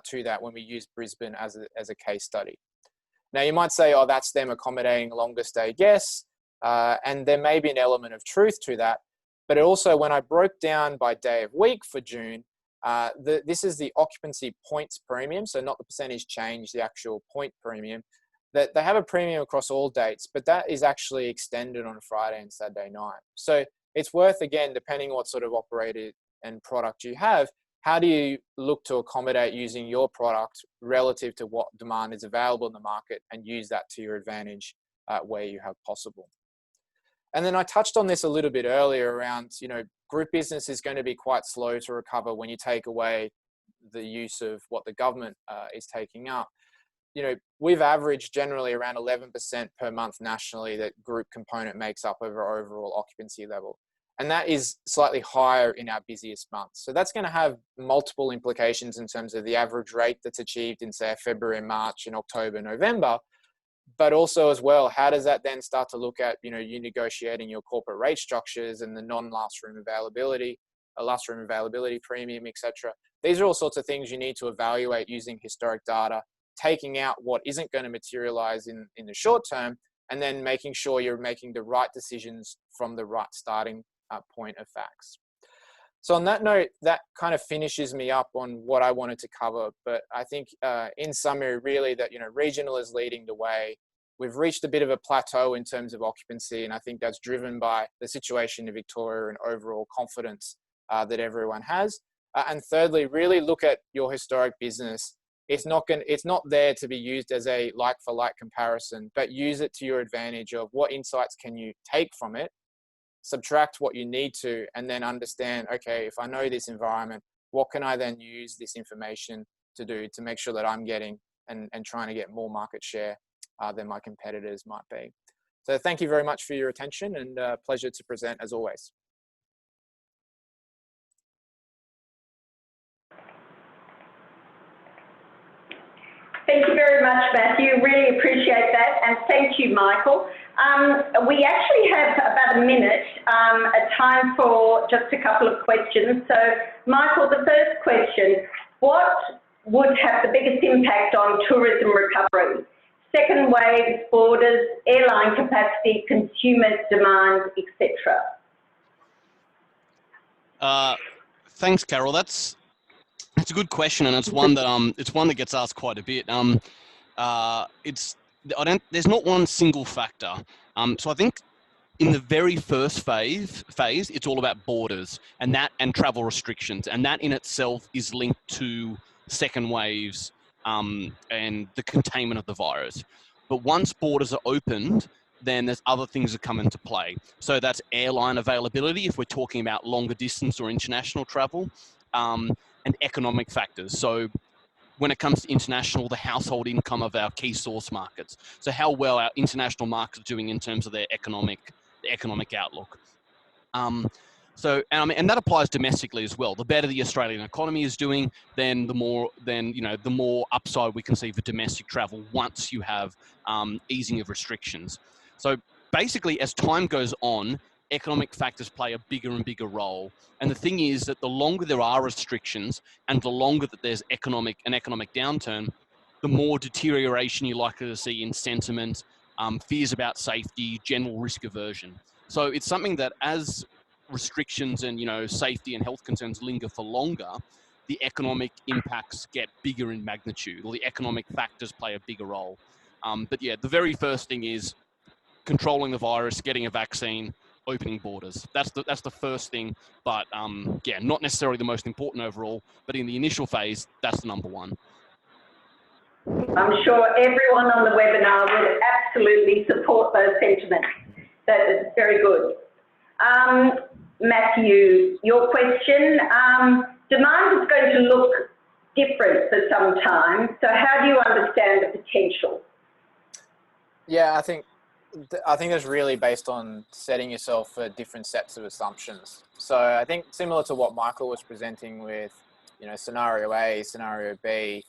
to that when we use Brisbane as a case study. Now you might say, oh, that's them accommodating longer stay guests, and there may be an element of truth to that, but it also, when I broke down by day of week for June, this is the occupancy points premium, so not the percentage change, the actual point premium, that they have a premium across all dates, but that is actually extended on Friday and Saturday night. So it's worth, again, depending on what sort of operator and product you have, how do you look to accommodate using your product relative to what demand is available in the market and use that to your advantage where you have possible. And then I touched on this a little bit earlier around, group business is going to be quite slow to recover when you take away the use of what the government is taking up. We've averaged generally around 11% per month nationally that group component makes up of our overall occupancy level. And that is slightly higher in our busiest months. So that's going to have multiple implications in terms of the average rate that's achieved in, say, February, March, and October, November. But also as well, how does that then start to look at, you negotiating your corporate rate structures and the non-last room availability, last room availability premium, etc. These are all sorts of things you need to evaluate using historic data, taking out what isn't going to materialize in the short term, and then making sure you're making the right decisions from the right starting point of facts. So on that note, that kind of finishes me up on what I wanted to cover. But I think in summary, really that, regional is leading the way. We've reached a bit of a plateau in terms of occupancy, and I think that's driven by the situation in Victoria and overall confidence that everyone has. And thirdly, really look at your historic business. It's not there to be used as a like-for-like comparison, but use it to your advantage of what insights can you take from it, subtract what you need to, and then understand, okay, if I know this environment, what can I then use this information to do to make sure that I'm getting and trying to get more market share than my competitors might be. So thank you very much for your attention, and pleasure to present as always. Thank you very much, Matthew. Really appreciate that. And thank you, Michael. We actually have about a minute, a time for just a couple of questions. So, Michael, the first question, what would have the biggest impact on tourism recovery? Second wave, borders, airline capacity, consumer demand, etc. Thanks, Carol. That's a good question, and it's one that gets asked quite a bit. There's not one single factor. So I think in the very first phase, it's all about borders and travel restrictions, and that in itself is linked to second waves and the containment of the virus. But once borders are opened, then there's other things that come into play. So that's airline availability, if we're talking about longer distance or international travel, and economic factors. So when it comes to international, the household income of our key source markets. So how well our international markets are doing in terms of their economic outlook. And that applies domestically as well. The better the Australian economy is doing, then the more upside we can see for domestic travel once you have easing of restrictions. So basically, as time goes on, economic factors play a bigger and bigger role. And the thing is that the longer there are restrictions and the longer that there's an economic downturn, the more deterioration you're likely to see in sentiment, fears about safety, general risk aversion. So it's something that as restrictions and safety and health concerns linger for longer, the economic impacts get bigger in magnitude, or the economic factors play a bigger role. But yeah, the very first thing is controlling the virus, getting a vaccine, opening borders. That's the first thing, but yeah, not necessarily the most important overall, but in the initial phase, that's the number one. I'm sure everyone on the webinar would absolutely support those sentiments. That is very good. Matthew, your question, demand is going to look different for some time, so how do you understand the potential? Yeah, I think that's really based on setting yourself for different sets of assumptions. So I think similar to what Michael was presenting with, scenario A, scenario B,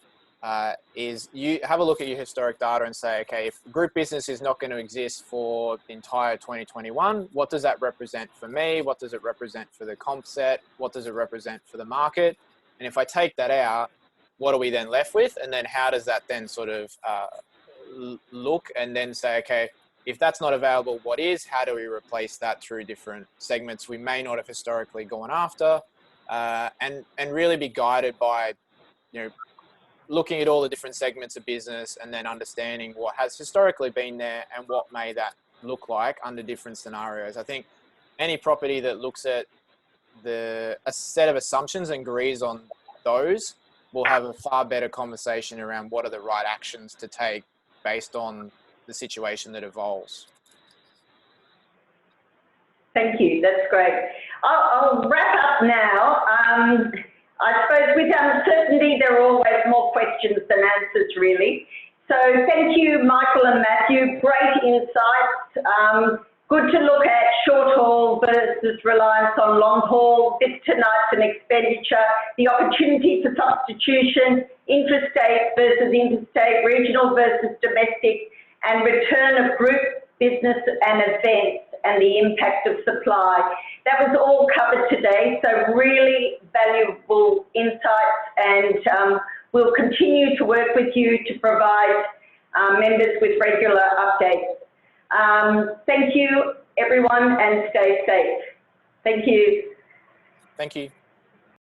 is you have a look at your historic data and say, okay, if group business is not going to exist for the entire 2021, what does that represent for me? What does it represent for the comp set? What does it represent for the market? And if I take that out, what are we then left with? And then how does that then sort of look, and then say, okay, if that's not available, what is? How do we replace that through different segments we may not have historically gone after? And really be guided by, looking at all the different segments of business and then understanding what has historically been there and what may that look like under different scenarios. I think any property that looks at a set of assumptions and agrees on those will have a far better conversation around what are the right actions to take based on the situation that evolves. Thank you, that's great. I'll wrap up now. I suppose with uncertainty, there are always more questions than answers, really. So thank you, Michael and Matthew. Great insights. Good to look at short haul versus reliance on long haul, visitor nights and expenditure, the opportunity for substitution, intrastate versus interstate, regional versus domestic, and return of group business and events, and the impact of supply. That was all covered today, so really valuable insights, and we'll continue to work with you to provide members with regular updates. Thank you, everyone, and stay safe. Thank you. Thank you.